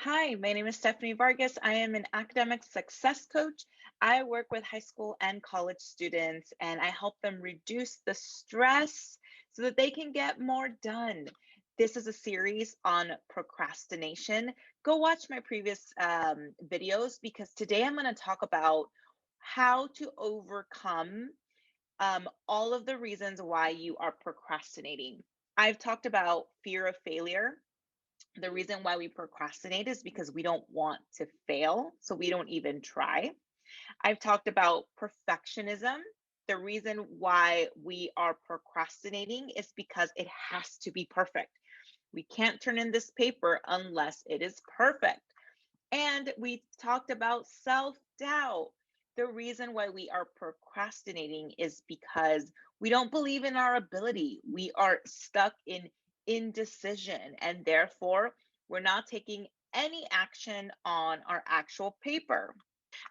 Hi, my name is Stephanie Vargas. I am an academic success coach. I work with high school and college students and I help them reduce the stress so that they can get more done. This is a series on procrastination. Go watch my previous videos because today I'm going to talk about how to overcome all of the reasons why you are procrastinating. I've talked about fear of failure. The reason why we procrastinate is because we don't want to fail, so we don't even try. I've talked about perfectionism. The reason why we are procrastinating is because it has to be perfect. We can't turn in this paper unless it is perfect. And we talked about self doubt. The reason why we are procrastinating is because we don't believe in our ability. We are stuck in indecision, and therefore, we're not taking any action on our actual paper.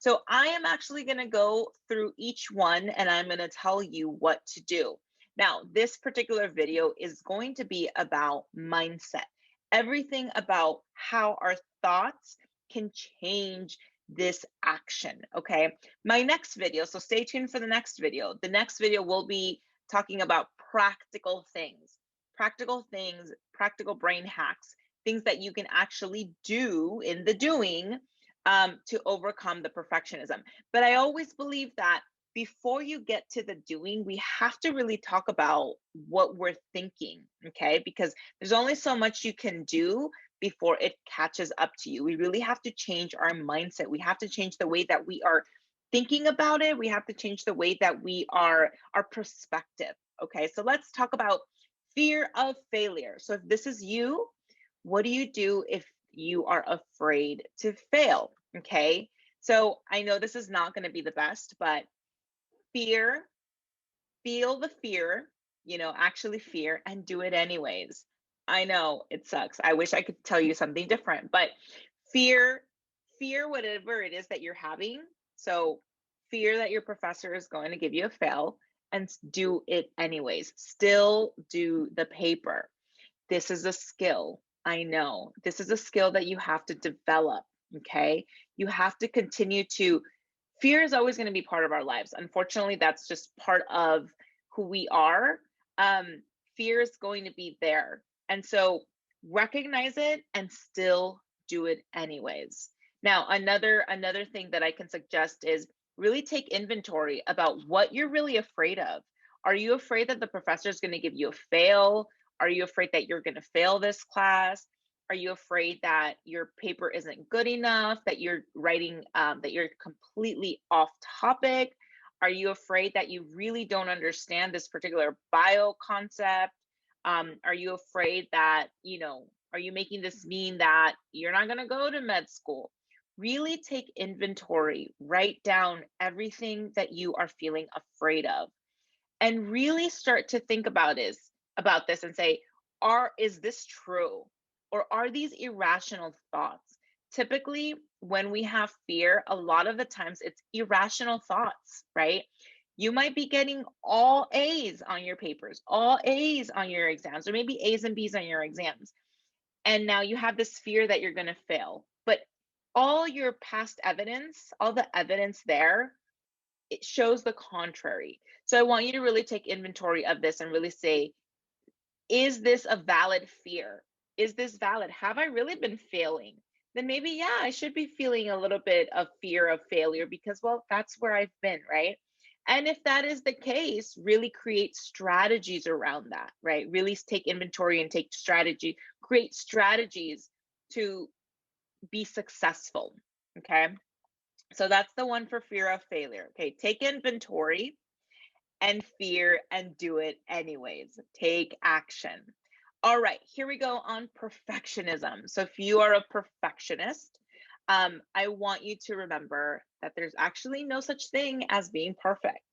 So, I am actually going to go through each one and I'm going to tell you what to do. Now, this particular video is going to be about mindset, everything about how our thoughts can change this action. Okay. My next video, so stay tuned for the next video. The next video will be talking about practical things, practical brain hacks, things that you can actually do in the doing to overcome the perfectionism. But I always believe that before you get to the doing, we have to really talk about what we're thinking, okay? Because there's only so much you can do before it catches up to you. We really have to change our mindset. We have to change the way that we are thinking about it. We have to change the way that we are, our perspective. Okay, so let's talk about fear of failure. So if this is you, what do you do if you are afraid to fail? Okay, so I know this is not going to be the best, but fear, feel the fear, actually fear and do it anyways. I know it sucks. I wish I could tell you something different, but fear, fear whatever it is that you're having. So, fear that your professor is going to give you a fail and do it anyways. Still do the paper. This is a skill. I know. This is a skill that you have to develop. Okay. You have to continue to, fear is always going to be part of our lives. Unfortunately, that's just part of who we are. Fear is going to be there. And so recognize it and still do it anyways. Now, another thing that I can suggest is really take inventory about what you're really afraid of. Are you afraid that the professor is going to give you a fail? Are you afraid that you're going to fail this class? Are you afraid that your paper isn't good enough, that you're writing, that you're completely off topic? Are you afraid that you really don't understand this particular bio concept? Are you afraid that, are you making this mean that you're not going to go to med school? Really take inventory, write down everything that you are feeling afraid of, and really start to think about this and say, is this true? Or are these irrational thoughts? Typically, when we have fear, a lot of the times it's irrational thoughts, right? You might be getting all A's on your papers, all A's on your exams, or maybe A's and B's on your exams. And now you have this fear that you're going to fail. But all your past evidence, all the evidence there, it shows the contrary. So I want you to really take inventory of this and really say, is this a valid fear? Is this valid? Have I really been failing? Then maybe, yeah, I should be feeling a little bit of fear of failure because, well, that's where I've been, right? And if that is the case, really create strategies around that, right? Really take inventory and take strategy, create strategies to be successful. Okay. So that's the one for fear of failure. Okay. Take inventory and fear and do it anyways. Take action. All right, here we go on perfectionism. So if you are a perfectionist, I want you to remember that there's actually no such thing as being perfect.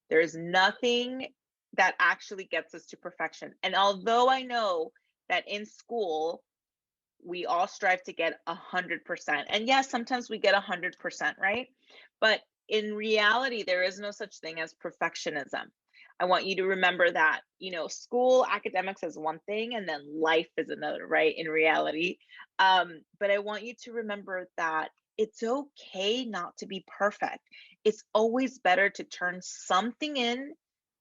There's nothing that actually gets us to perfection. And although I know that in school, we all strive to get 100%. And yes, sometimes we get 100%, right? But in reality, there is no such thing as perfectionism. I want you to remember that, school academics is one thing and then life is another, right? In reality. But I want you to remember that it's okay not to be perfect. It's always better to turn something in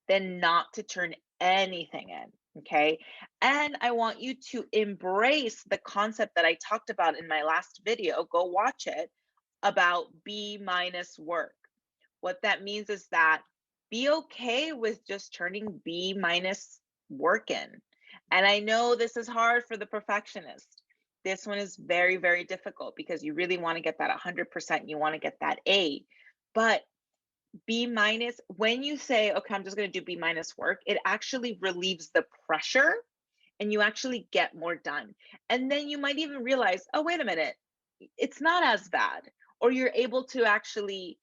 than not to turn anything in. Okay. And I want you to embrace the concept that I talked about in my last video. Go watch it, about B minus work. What that means is that be okay with just turning B minus work in. And I know this is hard for the perfectionist. This one is very, very difficult because you really want to get that 100%. You want to get that A. But B minus, when you say, okay, I'm just going to do B minus work, it actually relieves the pressure and you actually get more done. And then you might even realize, oh, wait a minute, it's not as bad. Or you're able to actually,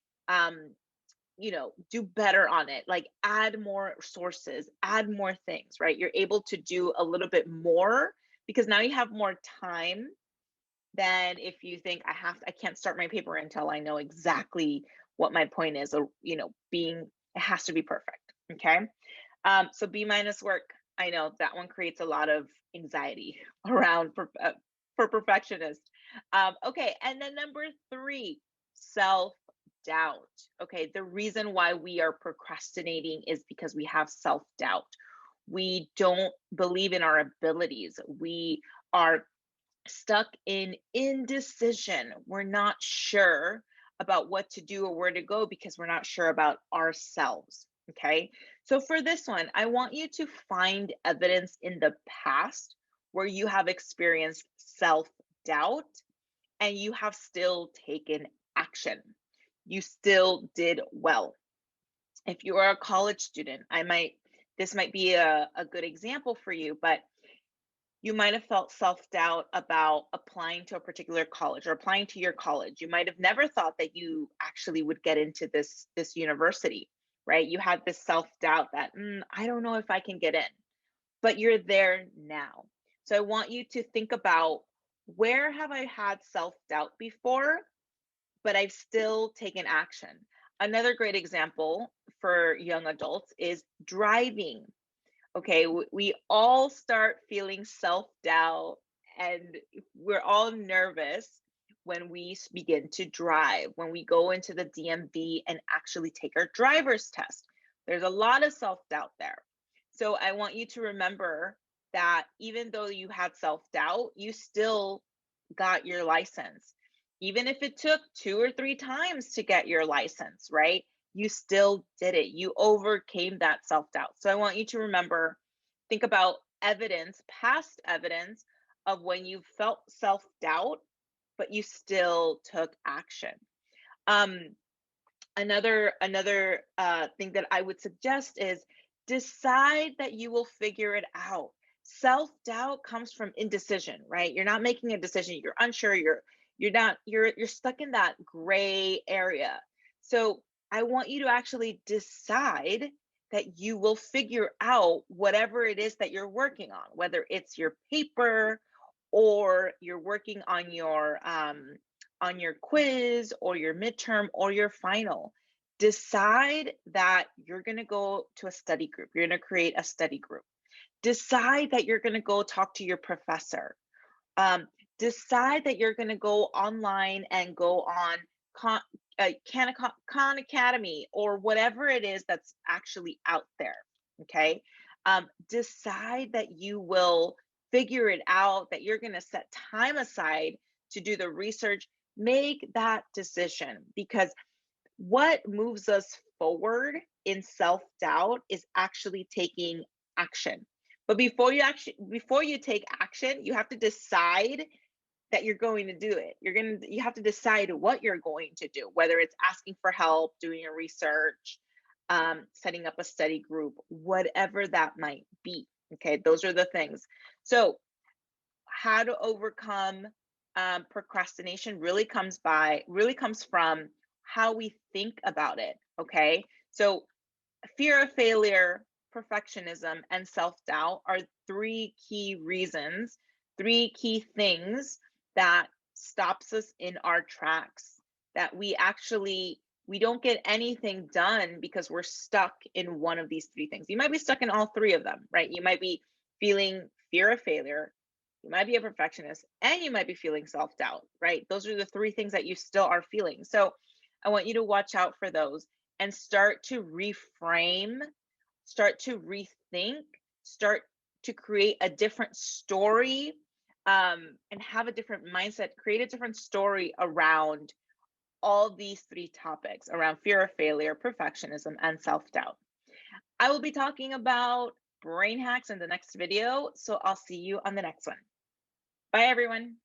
do better on it, like add more sources, add more things, right? You're able to do a little bit more because now you have more time than if you think I can't start my paper until I know exactly what my point is, or it has to be perfect. Okay. So B minus work, I know that one creates a lot of anxiety around for perfectionists. Okay, and then number 3, self doubt. Okay, the reason why we are procrastinating is because we have self doubt. We don't believe in our abilities. We are stuck in indecision. We're not sure about what to do or where to go because we're not sure about ourselves. Okay. So for this one, I want you to find evidence in the past where you have experienced self doubt and you have still taken action. You still did well. If you are a college student, this might be a good example for you, but you might have felt self-doubt about applying to a particular college or applying to your college. You might have never thought that you actually would get into this university, right? You had this self-doubt that I don't know if I can get in, but you're there now. So I want you to think about, where have I had self-doubt before, but I've still taken action. Another great example for young adults is driving. Okay, we all start feeling self doubt and we're all nervous when we begin to drive, when we go into the DMV and actually take our driver's test. There's a lot of self doubt there. So I want you to remember that even though you had self doubt, you still got your license. Even if it took 2 or 3 times to get your license, right? You still did it. You overcame that self doubt. So I want you to remember, think about evidence, past evidence of when you felt self doubt, but you still took action. Um, another thing that I would suggest is decide that you will figure it out. Self doubt comes from indecision, right? You're not making a decision. You're unsure. You're stuck in that gray area. So I want you to actually decide that you will figure out whatever it is that you're working on, whether it's your paper or you're working on your quiz or your midterm or your final. Decide that you're going to go to a study group. You're going to create a study group. Decide that you're going to go talk to your professor. Um, Decide that you're going to go online and go on Khan Academy or whatever it is that's actually out there. Okay. Decide that you will figure it out, that you're going to set time aside to do the research. Make that decision, because what moves us forward in self-doubt is actually taking action. But before you take action, you have to decide that you're going to do it. You have to decide what you're going to do, whether it's asking for help, doing your research, setting up a study group, whatever that might be. Okay, those are the things. So how to overcome procrastination really comes from how we think about it. Okay, so fear of failure, perfectionism, and self-doubt are 3 key things that stops us in our tracks, that we actually we don't get anything done because we're stuck in one of these three things. You might be stuck in all three of them, right? You might be feeling fear of failure, you might be a perfectionist, and you might be feeling self doubt, right? Those are the three things that you still are feeling. So I want you to watch out for those and start to reframe, start to rethink, start to create a different story, and have a different mindset, create a different story around all these three topics around fear of failure, perfectionism, and self doubt. I will be talking about brain hacks in the next video, so I'll see you on the next one. Bye, everyone.